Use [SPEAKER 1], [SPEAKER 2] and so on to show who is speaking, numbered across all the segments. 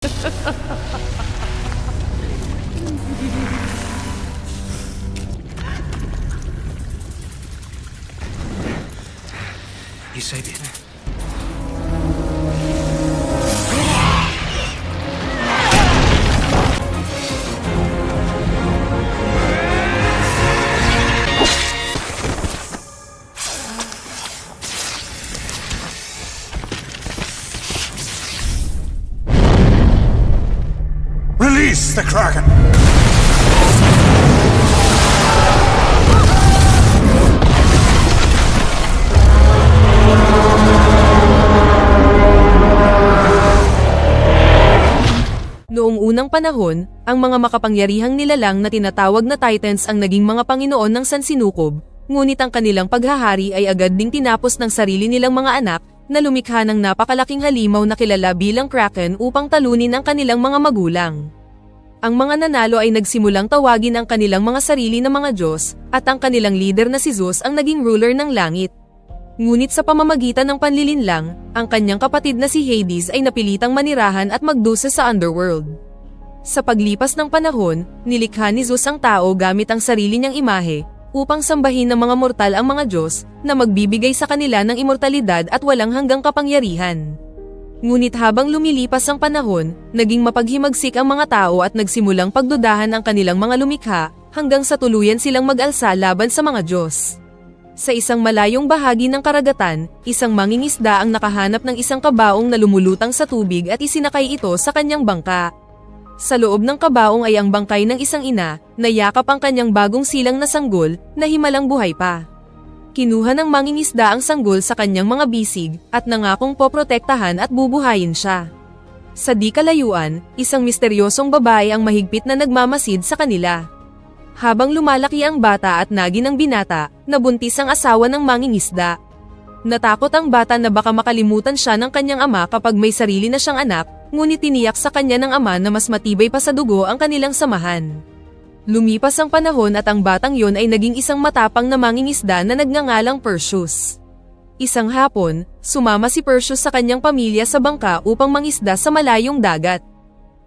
[SPEAKER 1] Yes, I did.
[SPEAKER 2] Release the Kraken!
[SPEAKER 3] Noong unang panahon, ang mga makapangyarihang nilalang na tinatawag na Titans ang naging mga Panginoon ng Sansinukob, ngunit ang kanilang paghahari ay agad ding tinapos ng sarili nilang mga anak na lumikha ng napakalaking halimaw na kilala bilang Kraken upang talunin ang kanilang mga magulang. Ang mga nanalo ay nagsimulang tawagin ang kanilang mga sarili na mga Diyos, at ang kanilang leader na si Zeus ang naging ruler ng langit. Ngunit sa pamamagitan ng panlilinlang, ang kanyang kapatid na si Hades ay napilitang manirahan at magdusa sa underworld. Sa paglipas ng panahon, nilikha ni Zeus ang tao gamit ang sarili niyang imahe, upang sambahin ng mga mortal ang mga Diyos, na magbibigay sa kanila ng immortalidad at walang hanggang kapangyarihan. Ngunit habang lumilipas ang panahon, naging mapaghimagsik ang mga tao at nagsimulang pagdudahan ang kanilang mga lumikha, hanggang sa tuluyan silang mag-alsa laban sa mga Diyos. Sa isang malayong bahagi ng karagatan, isang mangingisda ang nakahanap ng isang kabaong na lumulutang sa tubig at isinakay ito sa kanyang bangka. Sa loob ng kabaong ay ang bangkay ng isang ina, na yakap ang kanyang bagong silang na sanggol, na himalang buhay pa. Kinuha ng mangingisda ang sanggol sa kanyang mga bisig, at nangakong poprotektahan at bubuhayin siya. Sa di kalayuan, isang misteryosong babae ang mahigpit na nagmamasid sa kanila. Habang lumalaki ang bata at nagi ng binata, nabuntis ang asawa ng mangingisda. Natakot ang bata na baka makalimutan siya ng kanyang ama kapag may sarili na siyang anak, ngunit tiniyak sa kanya ng ama na mas matibay pa sa dugo ang kanilang samahan. Lumipas ang panahon at ang batang yon ay naging isang matapang na mangingisda na nagngangalang Perseus. Isang hapon, sumama si Perseus sa kanyang pamilya sa bangka upang mangisda sa malayong dagat.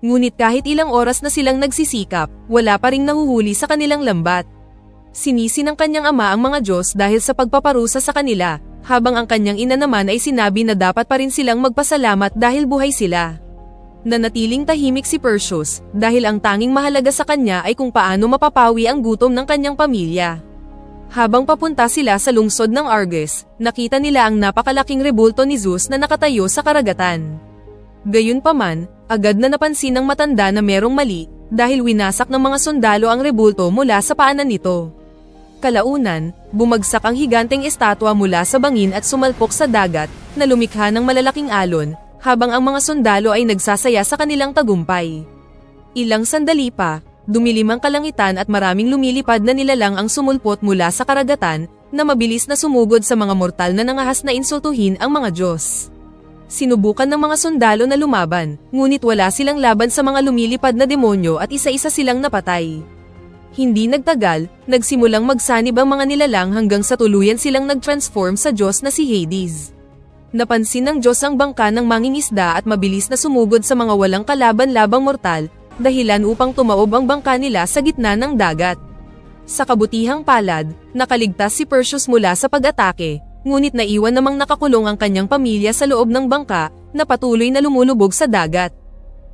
[SPEAKER 3] Ngunit kahit ilang oras na silang nagsisikap, wala pa ring nahuhuli sa kanilang lambat. Sinisi ng kanyang ama ang mga Diyos dahil sa pagpaparusa sa kanila, habang ang kanyang ina naman ay sinabi na dapat pa rin silang magpasalamat dahil buhay sila. Nanatiling tahimik si Perseus, dahil ang tanging mahalaga sa kanya ay kung paano mapapawi ang gutom ng kanyang pamilya. Habang papunta sila sa lungsod ng Argos, nakita nila ang napakalaking rebulto ni Zeus na nakatayo sa karagatan. Gayunpaman, agad na napansin ng matanda na merong mali, dahil winasak ng mga sundalo ang rebulto mula sa paanan nito. Kalaunan, bumagsak ang higanteng estatwa mula sa bangin at sumalpok sa dagat, na lumikha ng malalaking alon, habang ang mga sundalo ay nagsasaya sa kanilang tagumpay. Ilang sandali pa, dumilim ang kalangitan at maraming lumilipad na nilalang ang sumulpot mula sa karagatan, na mabilis na sumugod sa mga mortal na nangahas na insultuhin ang mga Diyos. Sinubukan ng mga sundalo na lumaban, ngunit wala silang laban sa mga lumilipad na demonyo at isa-isa silang napatay. Hindi nagtagal, nagsimulang magsanib ang mga nilalang hanggang sa tuluyan silang nag-transform sa Diyos na si Hades. Napansin ng Diyos ang bangka ng mangingisda at mabilis na sumugod sa mga walang kalaban-labang mortal, dahilan upang tumaob ang bangka nila sa gitna ng dagat. Sa kabutihang palad, nakaligtas si Perseus mula sa pag-atake, ngunit naiwan namang nakakulong ang kanyang pamilya sa loob ng bangka, na patuloy na lumulubog sa dagat.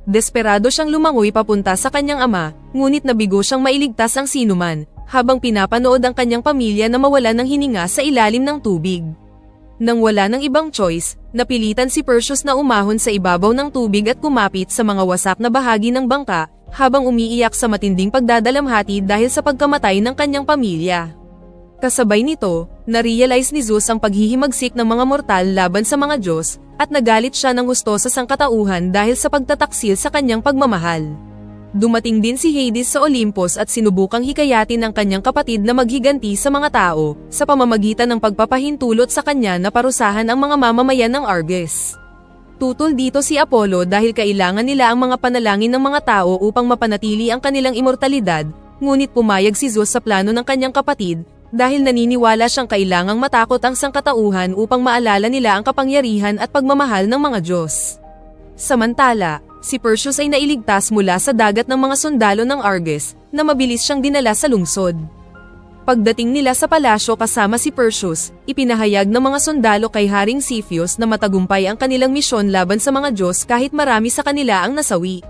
[SPEAKER 3] Desperado siyang lumangoy papunta sa kanyang ama, ngunit nabigo siyang mailigtas ang sinuman, habang pinapanood ang kanyang pamilya na mawala ng hininga sa ilalim ng tubig. Nang wala ng ibang choice, napilitan si Perseus na umahon sa ibabaw ng tubig at kumapit sa mga wasak na bahagi ng bangka, habang umiiyak sa matinding pagdadalamhati dahil sa pagkamatay ng kanyang pamilya. Kasabay nito, na-realize ni Zeus ang paghihimagsik ng mga mortal laban sa mga Diyos, at nagalit siya ng husto sa sangkatauhan dahil sa pagtataksil sa kanyang pagmamahal. Dumating din si Hades sa Olympus at sinubukang hikayatin ang kanyang kapatid na maghiganti sa mga tao, sa pamamagitan ng pagpapahintulot sa kanya na parusahan ang mga mamamayan ng Argos. Tutol dito si Apollo dahil kailangan nila ang mga panalangin ng mga tao upang mapanatili ang kanilang immortalidad, ngunit pumayag si Zeus sa plano ng kanyang kapatid, dahil naniniwala siyang kailangang matakot ang sangkatauhan upang maalala nila ang kapangyarihan at pagmamahal ng mga Diyos. Samantala, si Perseus ay nailigtas mula sa dagat ng mga sundalo ng Argus, na mabilis siyang dinala sa lungsod. Pagdating nila sa palasyo kasama si Perseus, ipinahayag ng mga sundalo kay Haring Cepheus na matagumpay ang kanilang misyon laban sa mga Diyos kahit marami sa kanila ang nasawi.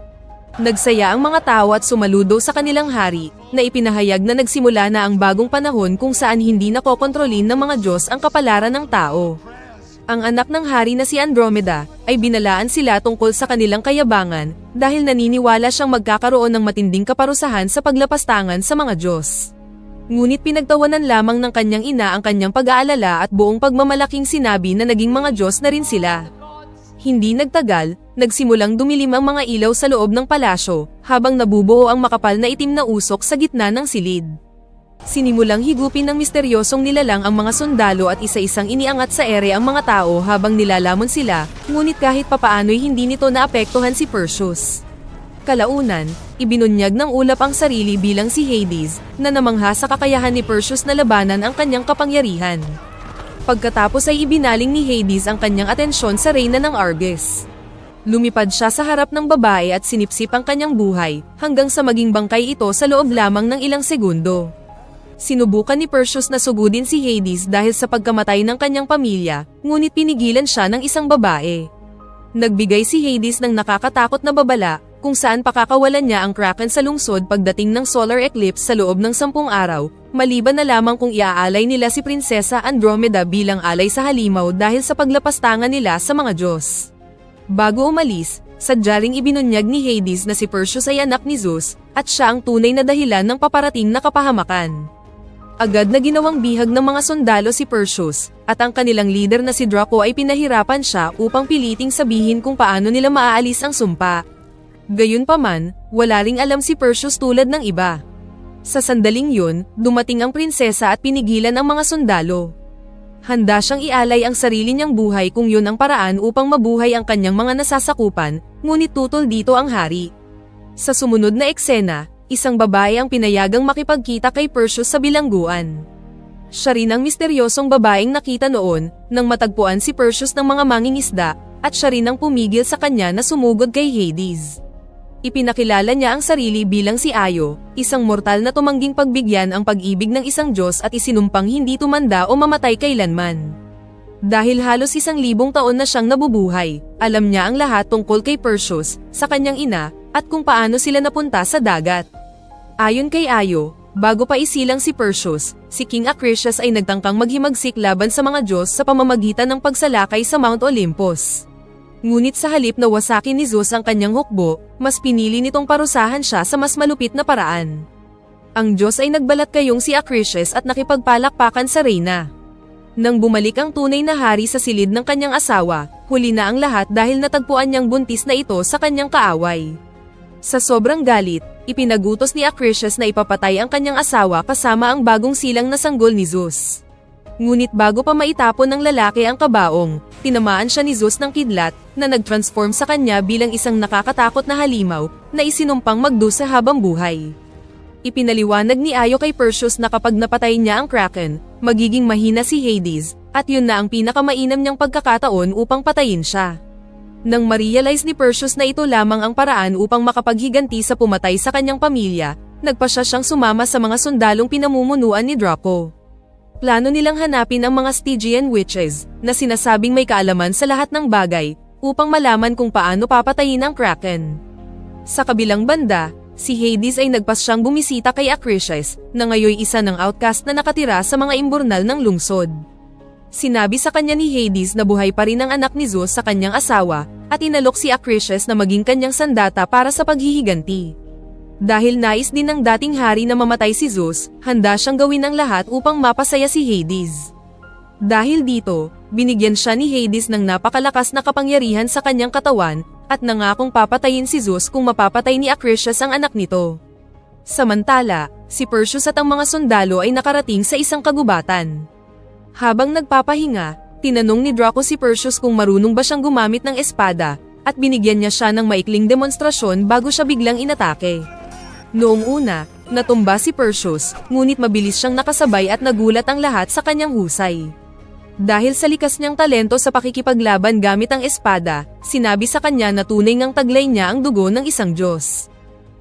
[SPEAKER 3] Nagsaya ang mga tao at sumaludo sa kanilang hari, na ipinahayag na nagsimula na ang bagong panahon kung saan hindi nakokontrolin ng mga Diyos ang kapalaran ng tao. Ang anak ng hari na si Andromeda, ay binalaan sila tungkol sa kanilang kayabangan, dahil naniniwala siyang magkakaroon ng matinding kaparusahan sa paglapastangan sa mga Diyos. Ngunit pinagtawanan lamang ng kanyang ina ang kanyang pag-aalala at buong pagmamalaking sinabi na naging mga Diyos na rin sila. Hindi nagtagal, nagsimulang dumilim ang mga ilaw sa loob ng palasyo, habang nabubuo ang makapal na itim na usok sa gitna ng silid. Sinimulang higupin ng misteryosong nilalang ang mga sundalo at isa-isang iniangat sa ere ang mga tao habang nilalamon sila, ngunit kahit papaano'y hindi nito naapektuhan si Perseus. Kalaunan, ibinunyag ng ulap ang sarili bilang si Hades, na namangha sa kakayahan ni Perseus na labanan ang kanyang kapangyarihan. Pagkatapos ay ibinaling ni Hades ang kanyang atensyon sa reyna ng Argus. Lumipad siya sa harap ng babae at sinipsip ang kanyang buhay, hanggang sa maging bangkay ito sa loob lamang ng ilang segundo. Sinubukan ni Perseus na sugudin si Hades dahil sa pagkamatay ng kanyang pamilya, ngunit pinigilan siya ng isang babae. Nagbigay si Hades ng nakakatakot na babala, kung saan pakakawalan niya ang Kraken sa lungsod pagdating ng solar eclipse sa loob ng 10 araw, maliban na lamang kung iaalay nila si Prinsesa Andromeda bilang alay sa halimaw dahil sa paglapastangan nila sa mga Diyos. Bago umalis, sadya ring ibinunyag ni Hades na si Perseus ay anak ni Zeus, at siya ang tunay na dahilan ng paparating na kapahamakan. Agad na ginawang bihag ng mga sundalo si Perseus, at ang kanilang leader na si Draco ay pinahirapan siya upang piliting sabihin kung paano nila maaalis ang sumpa. Gayunpaman, wala ring alam si Perseus tulad ng iba. Sa sandaling yun, dumating ang prinsesa at pinigilan ang mga sundalo. Handa siyang ialay ang sarili niyang buhay kung yun ang paraan upang mabuhay ang kanyang mga nasasakupan, ngunit tutol dito ang hari. Sa sumunod na eksena, isang babae ang pinayagang makipagkita kay Perseus sa bilangguan. Siya rin ang misteryosong babaeng nakita noon, nang matagpuan si Perseus ng mga mangingisda, at siya rin ang pumigil sa kanya na sumugod kay Hades. Ipinakilala niya ang sarili bilang si Ayo, isang mortal na tumangging pagbigyan ang pag-ibig ng isang Diyos at isinumpang hindi tumanda o mamatay kailanman. Dahil halos 1,000 taon na siyang nabubuhay, alam niya ang lahat tungkol kay Perseus, sa kanyang ina, at kung paano sila napunta sa dagat. Ayon kay Ayo, bago pa isilang si Perseus, si King Acrisius ay nagtangkang maghimagsik laban sa mga Diyos sa pamamagitan ng pagsalakay sa Mount Olympus. Ngunit sa halip na wasakin ni Zeus ang kanyang hukbo, mas pinili nitong parusahan siya sa mas malupit na paraan. Ang Diyos ay nagbalat kayong si Acrisius at nakipagpalakpakan sa reyna. Nang bumalik ang tunay na hari sa silid ng kanyang asawa, huli na ang lahat dahil natagpuan niyang buntis na ito sa kanyang kaaway. Sa sobrang galit, ipinagutos ni Acrisius na ipapatay ang kanyang asawa kasama ang bagong silang na sanggol ni Zeus. Ngunit bago pa maitapon ng lalaki ang kabaong, tinamaan siya ni Zeus ng kidlat, na nag-transform sa kanya bilang isang nakakatakot na halimaw, na isinumpang magdusa habang buhay. Ipinaliwanag ni Ayo kay Perseus na kapag napatay niya ang Kraken, magiging mahina si Hades, at yun na ang pinakamainam niyang pagkakataon upang patayin siya. Nang ma-realize ni Perseus na ito lamang ang paraan upang makapaghiganti sa pumatay sa kanyang pamilya, nagpasya siyang sumama sa mga sundalong pinamumunuan ni Draco. Plano nilang hanapin ang mga Stygian witches, na sinasabing may kaalaman sa lahat ng bagay, upang malaman kung paano papatayin ang Kraken. Sa kabilang banda, si Hades ay nagpasyang bumisita kay Acrisius, na ngayoy isa ng outcast na nakatira sa mga imburnal ng lungsod. Sinabi sa kanya ni Hades na buhay pa rin ang anak ni Zeus sa kanyang asawa, at inalok si Acrisius na maging kanyang sandata para sa paghihiganti. Dahil nais din ng dating hari na mamatay si Zeus, handa siyang gawin ang lahat upang mapasaya si Hades. Dahil dito, binigyan siya ni Hades ng napakalakas na kapangyarihan sa kanyang katawan, at nangakong papatayin si Zeus kung mapapatay ni Acrisius ang anak nito. Samantala, si Perseus at ang mga sundalo ay nakarating sa isang kagubatan. Habang nagpapahinga, tinanong ni Draco si Perseus kung marunong ba siyang gumamit ng espada, at binigyan niya siya ng maikling demonstrasyon bago siya biglang inatake. Noong una, natumba si Perseus, ngunit mabilis siyang nakasabay at nagulat ang lahat sa kanyang husay. Dahil sa likas niyang talento sa pakikipaglaban gamit ang espada, sinabi sa kanya na tunay ngang taglay niya ang dugo ng isang Diyos.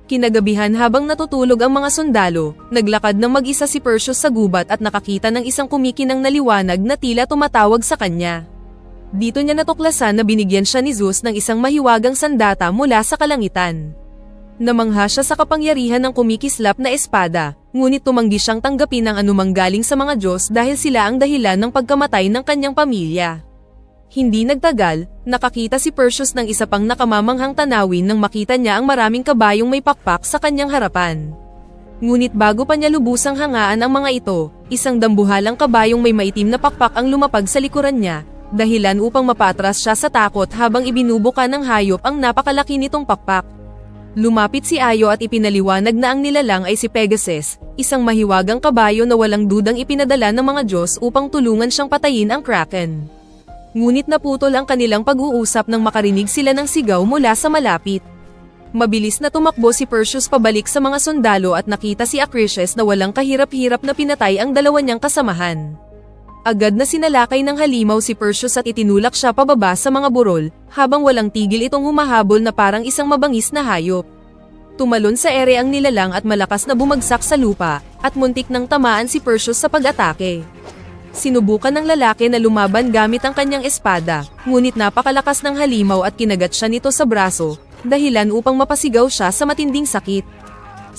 [SPEAKER 3] Kinagabihan habang natutulog ang mga sundalo, naglakad ng mag-isa si Perseus sa gubat at nakakita ng isang kumikinang na liwanag na tila tumatawag sa kanya. Dito niya natuklasan na binigyan siya ni Zeus ng isang mahiwagang sandata mula sa kalangitan. Namangha siya sa kapangyarihan ng kumikislap na espada, ngunit tumanggi siyang tanggapin ang anumang galing sa mga Diyos dahil sila ang dahilan ng pagkamatay ng kanyang pamilya. Hindi nagtagal, nakakita si Perseus ng isa pang nakamamanghang tanawin nang makita niya ang maraming kabayong may pakpak sa kanyang harapan. Ngunit bago pa niya lubusang hangaan ang mga ito, isang dambuhalang kabayong may maitim na pakpak ang lumapag sa likuran niya, dahilan upang mapatras siya sa takot habang ibinubuka ng hayop ang napakalaki nitong pakpak. Lumapit si Ayo at ipinaliwanag na ang nilalang ay si Pegasus, isang mahiwagang kabayo na walang dudang ipinadala ng mga Diyos upang tulungan siyang patayin ang Kraken. Ngunit naputol ang kanilang pag-uusap nang makarinig sila ng sigaw mula sa malapit. Mabilis na tumakbo si Perseus pabalik sa mga sundalo at nakita si Acrisius na walang kahirap-hirap na pinatay ang dalawa niyang kasamahan. Agad na sinalakay ng halimaw si Perseus at itinulak siya pababa sa mga burol, habang walang tigil itong humahabol na parang isang mabangis na hayop. Tumalon sa ere ang nilalang at malakas na bumagsak sa lupa, at muntik nang tamaan si Perseus sa pag-atake. Sinubukan ng lalaki na lumaban gamit ang kanyang espada, ngunit napakalakas ng halimaw at kinagat siya nito sa braso, dahilan upang mapasigaw siya sa matinding sakit.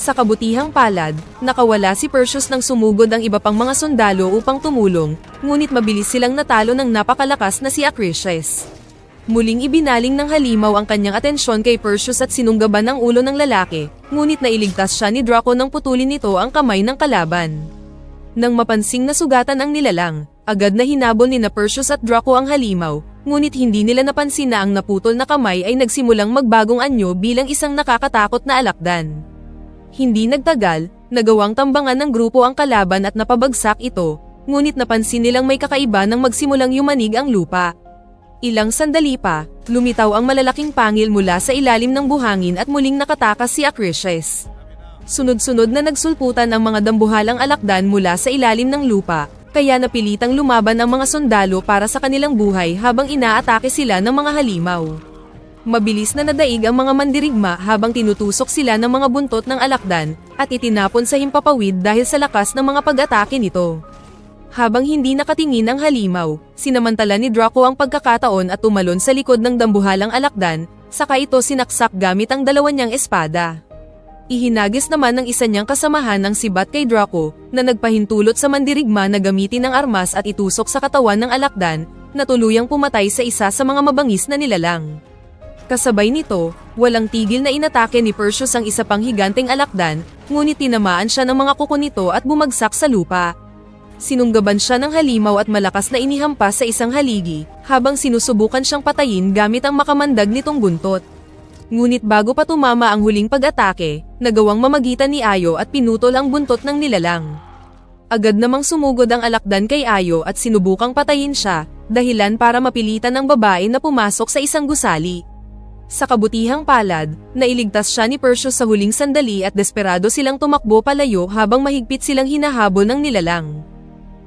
[SPEAKER 3] Sa kabutihang palad, nakawala si Perseus nang sumugod ang iba pang mga sundalo upang tumulong, ngunit mabilis silang natalo ng napakalakas na si Acrisius. Muling ibinaling ng halimaw ang kanyang atensyon kay Perseus at sinunggaban ang ulo ng lalaki, ngunit nailigtas siya ni Draco nang putulin nito ang kamay ng kalaban. Nang mapansing nasugatan ang nilalang, agad na hinabol ni Perseus at Draco ang halimaw, ngunit hindi nila napansin na ang naputol na kamay ay nagsimulang magbagong anyo bilang isang nakakatakot na alakdan. Hindi nagtagal, nagawang tambangan ng grupo ang kalaban at napabagsak ito, ngunit napansin nilang may kakaiba nang magsimulang yumanig ang lupa. Ilang sandali pa, lumitaw ang malalaking pangil mula sa ilalim ng buhangin at muling nakatakas si Acrisius. Sunod-sunod na nagsulputan ang mga dambuhalang alakdan mula sa ilalim ng lupa, kaya napilitang lumaban ang mga sundalo para sa kanilang buhay habang inaatake sila ng mga halimaw. Mabilis na nadaig ang mga mandirigma habang tinutusok sila ng mga buntot ng alakdan at itinapon sa himpapawid dahil sa lakas ng mga pag-atake nito. Habang hindi nakatingin ang halimaw, sinamantala ni Draco ang pagkakataon at tumalon sa likod ng dambuhalang alakdan, saka ito sinaksak gamit ang dalawa niyang espada. Ihinagis naman ng isa niyang kasamahan ang sibat kay Draco na nagpahintulot sa mandirigma na gamitin ang armas at itusok sa katawan ng alakdan na tuluyang pumatay sa isa sa mga mabangis na nilalang. Kasabay nito, walang tigil na inatake ni Perseus ang isa pang higanteng alakdan, ngunit tinamaan siya ng mga kuko nito at bumagsak sa lupa. Sinunggaban siya ng halimaw at malakas na inihampas sa isang haligi, habang sinusubukan siyang patayin gamit ang makamandag nitong buntot. Ngunit bago pa tumama ang huling pag-atake, nagawang mamagitan ni Ayo at pinutol ang buntot ng nilalang. Agad namang sumugod ang alakdan kay Ayo at sinubukang patayin siya, dahilan para mapilitan ang babae na pumasok sa isang gusali. Sa kabutihang palad, nailigtas siya ni Perseus sa huling sandali at desperado silang tumakbo palayo habang mahigpit silang hinahabol ng nilalang.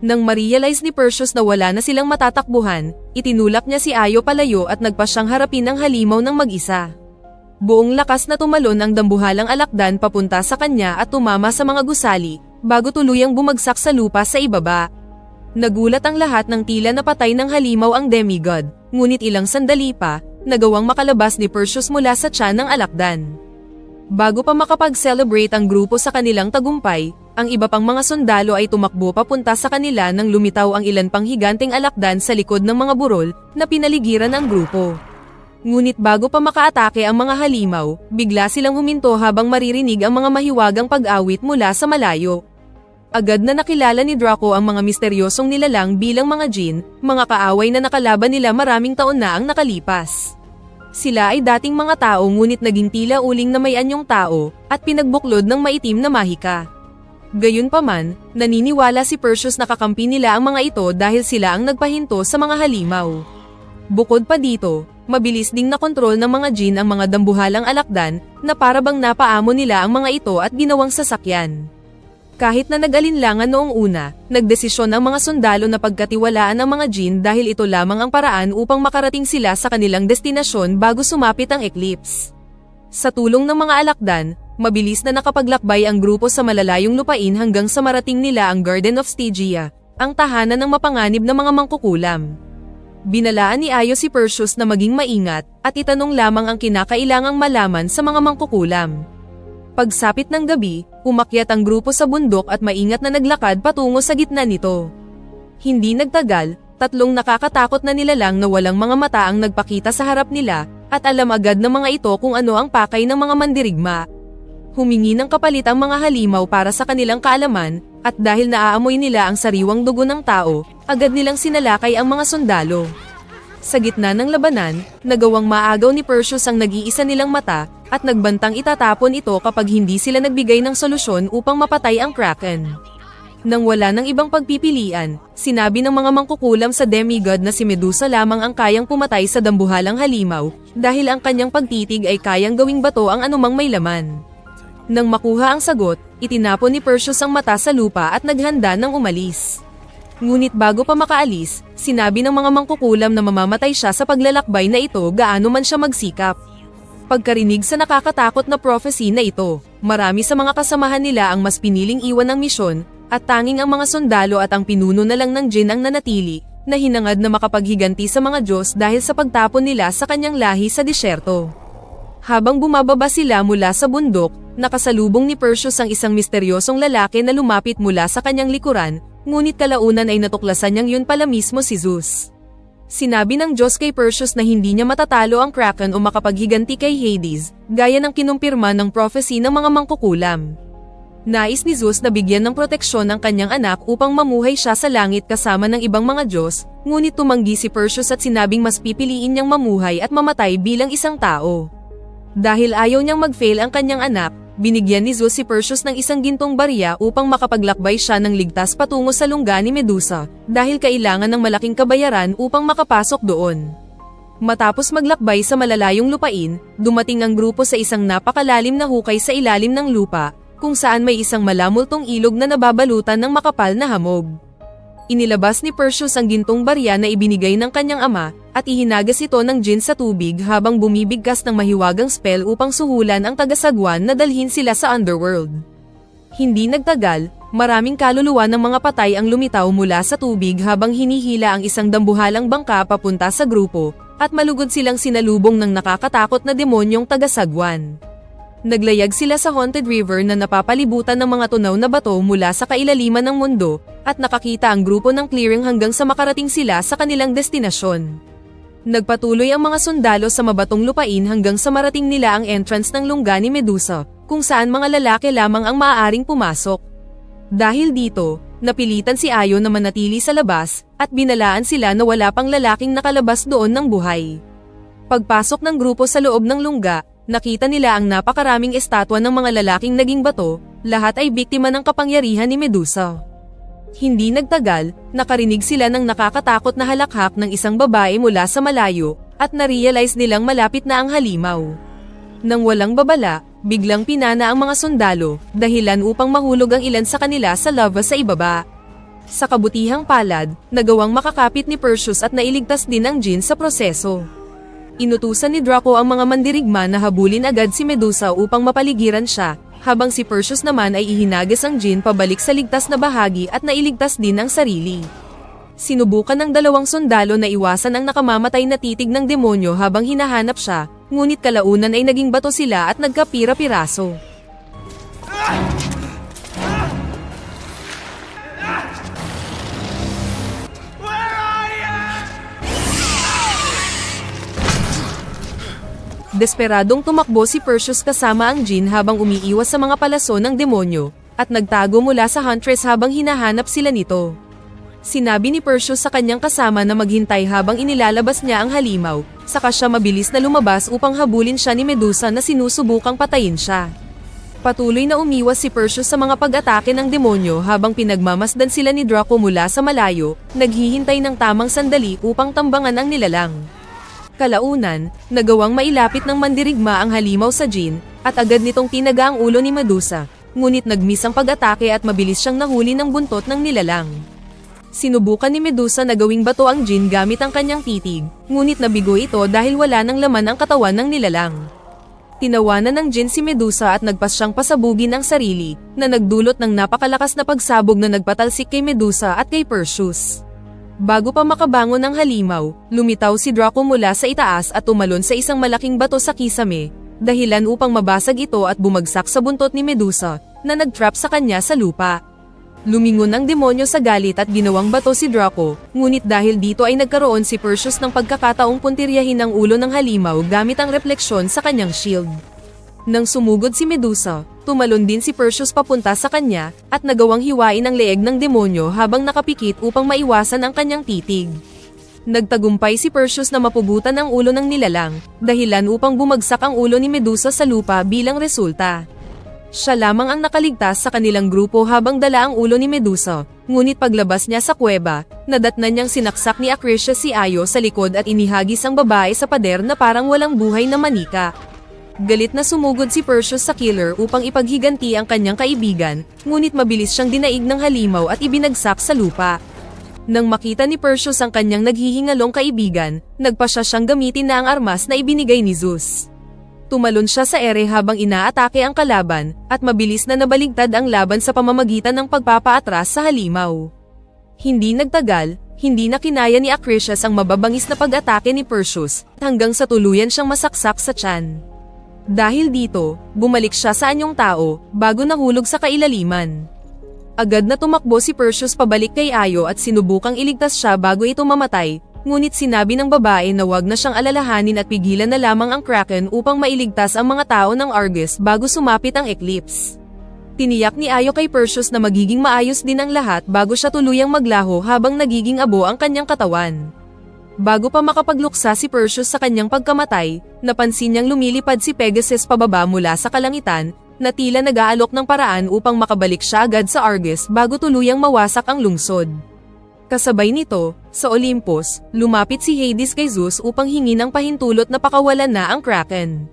[SPEAKER 3] Nang ma-realize ni Perseus na wala na silang matatakbuhan, itinulak niya si Ayo palayo at nagpa siyang harapin ang halimaw ng mag-isa. Buong lakas na tumalon ang dambuhalang alakdan papunta sa kanya at tumama sa mga gusali, bago tuluyang bumagsak sa lupa sa ibaba. Nagulat ang lahat ng tila napatay ng halimaw ang demigod, ngunit ilang sandali pa, nagawang makalabas ni Perseus mula sa tiyan ng alakdan. Bago pa makapag-celebrate ang grupo sa kanilang tagumpay, ang iba pang mga sundalo ay tumakbo papunta sa kanila nang lumitaw ang ilan pang higanteng alakdan sa likod ng mga burol na pinaligiran ang grupo. Ngunit bago pa makaatake ang mga halimaw, bigla silang huminto habang maririnig ang mga mahiwagang pag-awit mula sa malayo. Agad na nakilala ni Draco ang mga misteryosong nilalang bilang mga djinn, mga kaaway na nakalaban nila maraming taon na ang nakalipas. Sila ay dating mga tao ngunit naging tila uling na may anyong tao, at pinagbuklod ng maitim na mahika. Gayunpaman, naniniwala si Perseus na kakampi nila ang mga ito dahil sila ang nagpahinto sa mga halimaw. Bukod pa dito, mabilis ding nakontrol ng mga djinn ang mga dambuhalang alakdan, na parabang napaamo nila ang mga ito at ginawang sasakyan. Kahit na nag-alinlangan noong una, nagdesisyon ang mga sundalo na pagkatiwalaan ang mga Jin dahil ito lamang ang paraan upang makarating sila sa kanilang destinasyon bago sumapit ang eclipse. Sa tulong ng mga alakdan, mabilis na nakapaglakbay ang grupo sa malalayong lupain hanggang sa marating nila ang Garden of Stygia, ang tahanan ng mapanganib na mga mangkukulam. Binalaan ni Ayo si Perseus na maging maingat at itanong lamang ang kinakailangang malaman sa mga mangkukulam. Pagsapit ng gabi, umakyat ang grupo sa bundok at maingat na naglakad patungo sa gitna nito. Hindi nagtagal, tatlong nakakatakot na nilalang na walang mga mata ang nagpakita sa harap nila, at alam agad ng mga ito kung ano ang pakay ng mga mandirigma. Humingi ng kapalit ang mga halimaw para sa kanilang kaalaman, at dahil naaamoy nila ang sariwang dugo ng tao, agad nilang sinalakay ang mga sundalo. Sa gitna ng labanan, nagawang maagaw ni Perseus ang nag-iisa nilang mata, at nagbantang itatapon ito kapag hindi sila nagbigay ng solusyon upang mapatay ang Kraken. Nang wala ng ibang pagpipilian, sinabi ng mga mangkukulam sa demigod na si Medusa lamang ang kayang pumatay sa dambuhalang halimaw, dahil ang kanyang pagtitig ay kayang gawing bato ang anumang may laman. Nang makuha ang sagot, itinapon ni Perseus ang mata sa lupa at naghanda ng umalis. Ngunit bago pa makaalis, sinabi ng mga mangkukulam na mamamatay siya sa paglalakbay na ito gaano man siya magsikap. Pagkarinig sa nakakatakot na prophecy na ito, marami sa mga kasamahan nila ang mas piniling iwan ng misyon, at tanging ang mga sundalo at ang pinuno na lang ng Jin ang nanatili, na hinangad na makapaghiganti sa mga Diyos dahil sa pagtapon nila sa kanyang lahi sa disyerto. Habang bumababa sila mula sa bundok, nakasalubong ni Perseus ang isang misteryosong lalaki na lumapit mula sa kanyang likuran, ngunit kalaunan ay natuklasan niyang yun pala mismo si Zeus. Sinabi ng Diyos kay Perseus na hindi niya matatalo ang Kraken o makapaghiganti kay Hades, gaya ng kinumpirma ng prophecy ng mga mangkukulam. Nais ni Zeus na bigyan ng proteksyon ang kanyang anak upang mamuhay siya sa langit kasama ng ibang mga Diyos, ngunit tumanggi si Perseus at sinabing mas pipiliin niyang mamuhay at mamatay bilang isang tao. Dahil ayaw niyang mag-fail ang kanyang anak, binigyan ni Zeus si Perseus ng isang gintong barya upang makapaglakbay siya ng ligtas patungo sa lungga ni Medusa, dahil kailangan ng malaking kabayaran upang makapasok doon. Matapos maglakbay sa malalayong lupain, dumating ang grupo sa isang napakalalim na hukay sa ilalim ng lupa, kung saan may isang malamultong ilog na nababalutan ng makapal na hamog. Inilabas ni Perseus ang gintong barya na ibinigay ng kanyang ama, at ihinagas ito ng Jin sa tubig habang bumibigkas ng mahiwagang spell upang suhulan ang tagasagwan na dalhin sila sa underworld. Hindi nagtagal, maraming kaluluwa ng mga patay ang lumitaw mula sa tubig habang hinihila ang isang dambuhalang bangka papunta sa grupo, at malugod silang sinalubong ng nakakatakot na demonyong tagasagwan. Naglayag sila sa Haunted River na napapalibutan ng mga tunaw na bato mula sa kailaliman ng mundo, at nakakita ang grupo ng clearing hanggang sa makarating sila sa kanilang destinasyon. Nagpatuloy ang mga sundalo sa mabatong lupain hanggang sa marating nila ang entrance ng lungga ni Medusa, kung saan mga lalaki lamang ang maaaring pumasok. Dahil dito, napilitan si Ayo na manatili sa labas, at binalaan sila na wala pang lalaking nakalabas doon ng buhay. Pagpasok ng grupo sa loob ng lungga, nakita nila ang napakaraming estatwa ng mga lalaking naging bato, lahat ay biktima ng kapangyarihan ni Medusa. Hindi nagtagal, nakarinig sila ng nakakatakot na halakhak ng isang babae mula sa malayo, at na-realize nilang malapit na ang halimaw. Nang walang babala, biglang pinana ang mga sundalo, dahilan upang mahulog ang ilan sa kanila sa lava sa ibaba. Sa kabutihang palad, nagawang makakapit ni Perseus at nailigtas din ang Jin sa proseso. Inutusan ni Draco ang mga mandirigma na habulin agad si Medusa upang mapaligiran siya, habang si Perseus naman ay ihinagas ang Jin pabalik sa ligtas na bahagi at nailigtas din ang sarili. Sinubukan ng dalawang sundalo na iwasan ang nakamamatay na titig ng demonyo habang hinahanap siya, ngunit kalaunan ay naging bato sila at nagkapira-piraso. Desperadong tumakbo si Perseus kasama ang Jin habang umiiwas sa mga palaso ng demonyo, at nagtago mula sa Huntress habang hinahanap sila nito. Sinabi ni Perseus sa kanyang kasama na maghintay habang inilalabas niya ang halimaw, saka siya mabilis na lumabas upang habulin siya ni Medusa na sinusubukang patayin siya. Patuloy na umiwas si Perseus sa mga pag-atake ng demonyo habang pinagmamasdan sila ni Draco mula sa malayo, naghihintay ng tamang sandali upang tambangan ang nilalang. Kalaunan, nagawang mailapit ng mandirigma ang halimaw sa Jin, at agad nitong tinaga ang ulo ni Medusa, ngunit nag-miss ang pag-atake at mabilis siyang nahuli ng buntot ng nilalang. Sinubukan ni Medusa na gawing bato ang Jin gamit ang kanyang titig, ngunit nabigo ito dahil wala ng laman ang katawan ng nilalang. Tinawanan ng Jin si Medusa at nagpas siyang pasabugin ang sarili, na nagdulot ng napakalakas na pagsabog na nagpatalsik kay Medusa at kay Perseus. Bago pa makabangon ng halimaw, lumitaw si Draco mula sa itaas at tumalon sa isang malaking bato sa kisame, dahilan upang mabasag ito at bumagsak sa buntot ni Medusa, na nag-trap sa kanya sa lupa. Lumingon ang demonyo sa galit at ginawang bato si Draco, ngunit dahil dito ay nagkaroon si Perseus ng pagkakataong puntiryahin ang ulo ng halimaw gamit ang refleksyon sa kanyang shield. Nang sumugod si Medusa, tumalon din si Perseus papunta sa kanya, at nagawang hiwain ang leeg ng demonyo habang nakapikit upang maiwasan ang kanyang titig. Nagtagumpay si Perseus na mapugutan ang ulo ng nilalang, dahilan upang bumagsak ang ulo ni Medusa sa lupa bilang resulta. Siya lamang ang nakaligtas sa kanilang grupo habang dala ang ulo ni Medusa, ngunit paglabas niya sa kuweba, nadatnan niyang sinaksak ni Acrisius si Ayo sa likod at inihagis ang babae sa pader na parang walang buhay na manika. Galit na sumugod si Perseus sa killer upang ipaghiganti ang kanyang kaibigan, ngunit mabilis siyang dinaig ng halimaw at ibinagsak sa lupa. Nang makita ni Perseus ang kanyang naghihingalong kaibigan, nagpasya siyang gamitin na ang armas na ibinigay ni Zeus. Tumalon siya sa ere habang inaatake ang kalaban, at mabilis na nabaligtad ang laban sa pamamagitan ng pagpapaatras sa halimaw. Hindi nagtagal, hindi na kinaya ni Acrisius ang mababangis na pag-atake ni Perseus, hanggang sa tuluyan siyang masaksak sa tiyan. Dahil dito, bumalik siya sa anyong tao, bago nahulog sa kailaliman. Agad na tumakbo si Perseus pabalik kay Ayo at sinubukang iligtas siya bago ito mamatay, ngunit sinabi ng babae na wag na siyang alalahanin at pigilan na lamang ang Kraken upang mailigtas ang mga tao ng Argus bago sumapit ang eclipse. Tiniyak ni Ayo kay Perseus na magiging maayos din ang lahat bago siya tuluyang maglaho habang nagiging abo ang kanyang katawan. Bago pa makapagluksa si Perseus sa kanyang pagkamatay, napansin niyang lumilipad si Pegasus pababa mula sa kalangitan, na tila nag-aalok ng paraan upang makabalik siya agad sa Argus bago tuluyang mawasak ang lungsod. Kasabay nito, sa Olympus, lumapit si Hades kay Zeus upang hingin ang pahintulot na pakawalan na ang Kraken.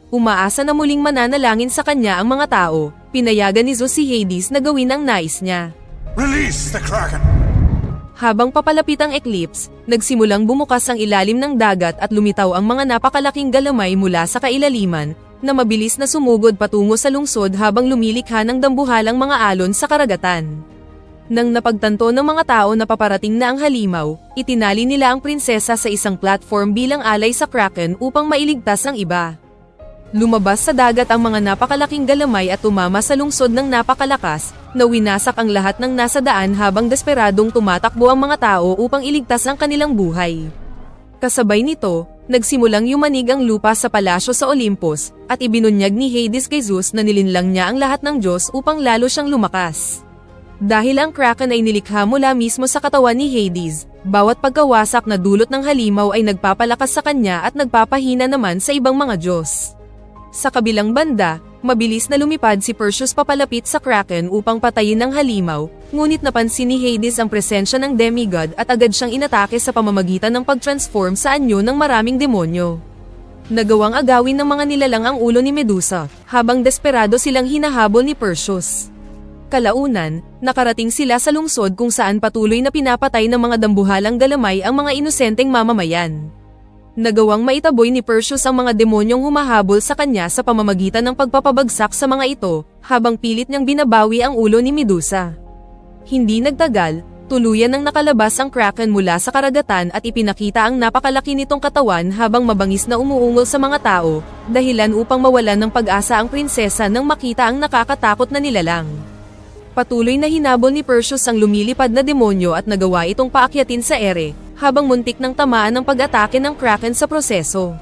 [SPEAKER 3] Umaasa na muling mananalangin sa kanya ang mga tao, pinayagan ni Zeus si Hades na gawin ang nais niya.
[SPEAKER 2] Release the Kraken!
[SPEAKER 3] Habang papalapit ang eclipse, nagsimulang bumukas ang ilalim ng dagat at lumitaw ang mga napakalaking galamay mula sa kailaliman, na mabilis na sumugod patungo sa lungsod habang lumilikha ng dambuhalang mga alon sa karagatan. Nang napagtanto ng mga tao na paparating na ang halimaw, itinali nila ang prinsesa sa isang platform bilang alay sa Kraken upang mailigtas ang iba. Lumabas sa dagat ang mga napakalaking galamay at tumama sa lungsod ng napakalakas, na winasak ang lahat ng nasa daan habang desperadong tumatakbo ang mga tao upang iligtas ang kanilang buhay. Kasabay nito, nagsimulang yumanig ang lupa sa palasyo sa Olympus, at ibinunyag ni Hades kay Zeus na nilinlang niya ang lahat ng Diyos upang lalo siyang lumakas. Dahil ang Kraken ay nilikha mula mismo sa katawan ni Hades, bawat pagkawasak na dulot ng halimaw ay nagpapalakas sa kanya at nagpapahina naman sa ibang mga Diyos. Sa kabilang banda, mabilis na lumipad si Perseus papalapit sa Kraken upang patayin ang halimaw, ngunit napansin ni Hades ang presensya ng demigod at agad siyang inatake sa pamamagitan ng pag-transform sa anyo ng maraming demonyo. Nagawang agawin ng mga nilalang ang ulo ni Medusa, habang desperado silang hinahabol ni Perseus. Kalaunan, nakarating sila sa lungsod kung saan patuloy na pinapatay ng mga dambuhalang galamay ang mga inosenteng mamamayan. Nagawang maitaboy ni Perseus ang mga demonyong humahabol sa kanya sa pamamagitan ng pagpapabagsak sa mga ito, habang pilit niyang binabawi ang ulo ni Medusa. Hindi nagtagal, tuluyan nang nakalabas ang Kraken mula sa karagatan at ipinakita ang napakalaki nitong katawan habang mabangis na umuungol sa mga tao, dahilan upang mawalan ng pag-asa ang prinsesa nang makita ang nakakatakot na nilalang. Patuloy na hinabol ni Perseus ang lumilipad na demonyo at nagawa itong paakyatin sa ere, habang muntik ng tamaan ng pag-atake ng Kraken sa proseso.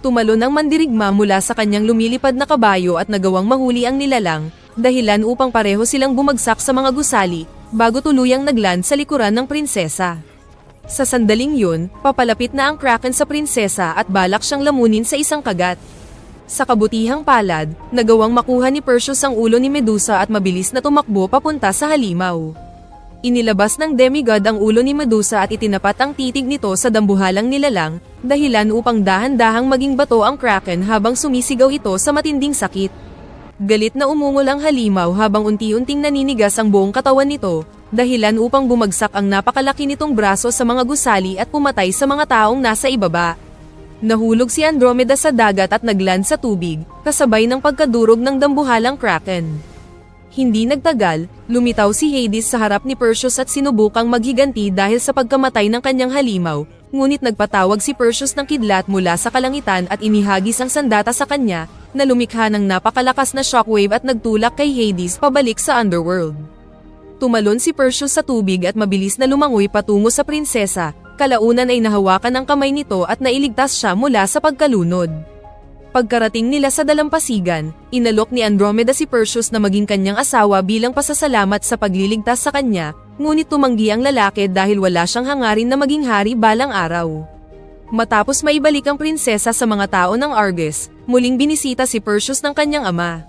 [SPEAKER 3] Tumalon ang mandirigma mula sa kanyang lumilipad na kabayo at nagawang mahuli ang nilalang, dahilan upang pareho silang bumagsak sa mga gusali, bago tuluyang nagland sa likuran ng prinsesa. Sa sandaling yun, papalapit na ang Kraken sa prinsesa at balak siyang lamunin sa isang kagat. Sa kabutihang palad, nagawang makuha ni Perseus ang ulo ni Medusa at mabilis na tumakbo papunta sa halimaw. Inilabas ng demigod ang ulo ni Medusa at itinapat ang titig nito sa dambuhalang nilalang, dahilan upang dahan-dahang maging bato ang Kraken habang sumisigaw ito sa matinding sakit. Galit na umungol ang halimaw habang unti-unting naninigas ang buong katawan nito, dahilan upang bumagsak ang napakalaki nitong braso sa mga gusali at pumatay sa mga taong nasa ibaba. Nahulog si Andromeda sa dagat at nagland sa tubig, kasabay ng pagkadurog ng dambuhalang Kraken. Hindi nagtagal, lumitaw si Hades sa harap ni Perseus at sinubukang maghiganti dahil sa pagkamatay ng kanyang halimaw, ngunit nagpatawag si Perseus ng kidlat mula sa kalangitan at inihagis ang sandata sa kanya, na lumikha ng napakalakas na shockwave at nagtulak kay Hades pabalik sa underworld. Tumalon si Perseus sa tubig at mabilis na lumangoy patungo sa prinsesa, kalaunan ay nahawakan ang kamay nito at nailigtas siya mula sa pagkalunod. Pagkarating nila sa dalampasigan, inalok ni Andromeda si Perseus na maging kanyang asawa bilang pasasalamat sa pagliligtas sa kanya, ngunit tumanggi ang lalaki dahil wala siyang hangarin na maging hari balang araw. Matapos maibalik ang prinsesa sa mga tao ng Argus, muling binisita si Perseus ng kanyang ama.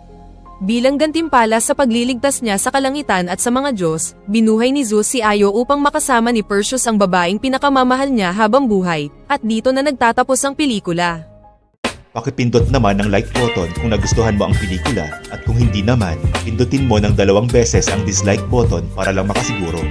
[SPEAKER 3] Bilang gantimpala sa pagliligtas niya sa kalangitan at sa mga Diyos, binuhay ni Zeus si Io upang makasama ni Perseus ang babaeng pinakamamahal niya habang buhay, at dito na nagtatapos ang pelikula.
[SPEAKER 4] Pakipindot naman ang like button kung nagustuhan mo ang pelikula at kung hindi naman, pindutin mo ng 2 beses ang dislike button para lang makasiguro.